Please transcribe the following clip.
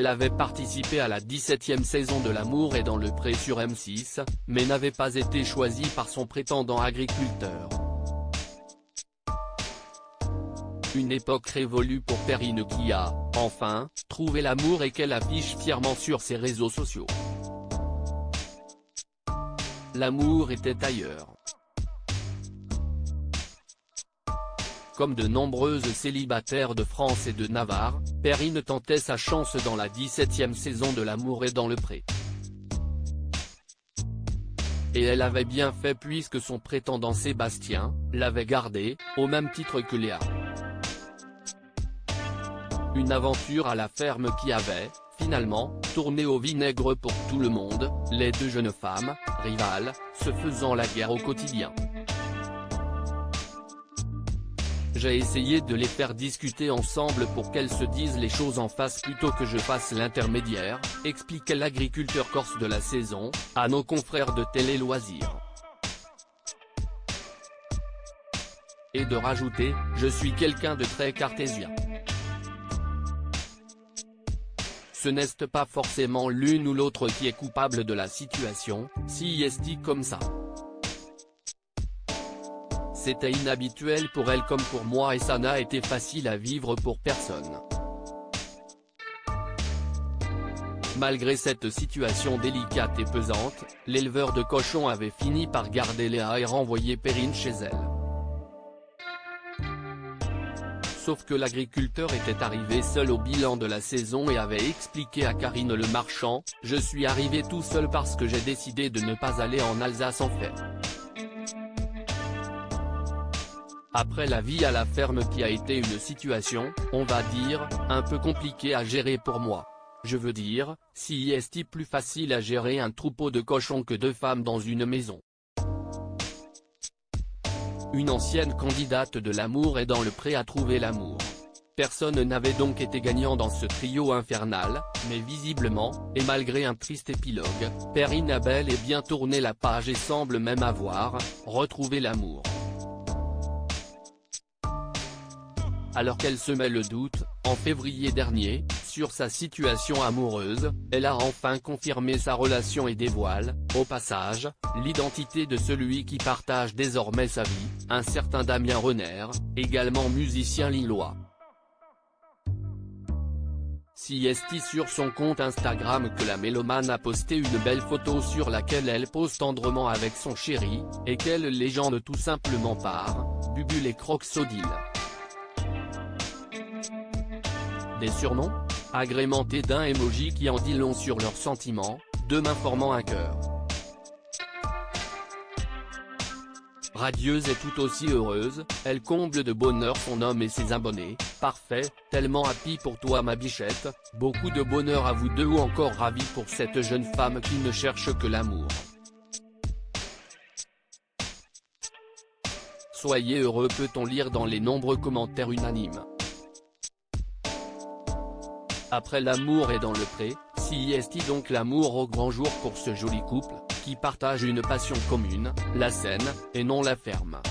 Elle avait participé à la 17e saison de L'amour est dans le pré sur M6, mais n'avait pas été choisie par son prétendant agriculteur. Une époque révolue pour Perrine qui a, enfin, trouvé l'amour et qu'elle affiche fièrement sur ses réseaux sociaux. L'amour était ailleurs. Comme de nombreuses célibataires de France et de Navarre, Perrine tentait sa chance dans la 17e saison de L'amour est dans le pré. Et elle avait bien fait puisque son prétendant Sébastien l'avait gardée, au même titre que Léa. Une aventure à la ferme qui avait, finalement, tourné au vinaigre pour tout le monde, les deux jeunes femmes, rivales, se faisant la guerre au quotidien. J'ai essayé de les faire discuter ensemble pour qu'elles se disent les choses en face plutôt que je fasse l'intermédiaire, expliquait l'agriculteur corse de la saison, à nos confrères de Télé Loisirs. Et de rajouter, je suis quelqu'un de très cartésien. Ce n'est pas forcément l'une ou l'autre qui est coupable de la situation, si est comme ça. C'était inhabituel pour elle comme pour moi et ça n'a été facile à vivre pour personne. Malgré cette situation délicate et pesante, l'éleveur de cochons avait fini par garder Léa et renvoyer Perrine chez elle. Sauf que l'agriculteur était arrivé seul au bilan de la saison et avait expliqué à Karine Le Marchand, « Je suis arrivé tout seul parce que j'ai décidé de ne pas aller en Alsace en fait. » Après la vie à la ferme qui a été une situation, on va dire, un peu compliquée à gérer pour moi. Je veux dire, si est plus facile à gérer un troupeau de cochons que deux femmes dans une maison. Une ancienne candidate de L'amour est dans le pré à trouver l'amour. Personne n'avait donc été gagnant dans ce trio infernal, mais visiblement, et malgré un triste épilogue, Perrine a bel et bien tourné la page et semble même avoir retrouvé l'amour. Alors qu'elle semait le doute, en février dernier, sur sa situation amoureuse, elle a enfin confirmé sa relation et dévoile, au passage, l'identité de celui qui partage désormais sa vie, un certain Damien Renner, également musicien lillois. Si est sur son compte Instagram que la mélomane a posté une belle photo sur laquelle elle pose tendrement avec son chéri, et quelle légende tout simplement par, Bubule et Croxodile. Des surnoms agrémentés d'un emoji qui en dit long sur leurs sentiments, deux mains formant un cœur. Radieuse et tout aussi heureuse, elle comble de bonheur son homme et ses abonnés, parfait, tellement happy pour toi ma bichette, beaucoup de bonheur à vous deux ou encore ravi pour cette jeune femme qui ne cherche que l'amour. Soyez heureux peut-on lire dans les nombreux commentaires unanimes. Après L'amour est dans le pré, si est donc l'amour au grand jour pour ce joli couple, qui partage une passion commune, la scène, et non la ferme.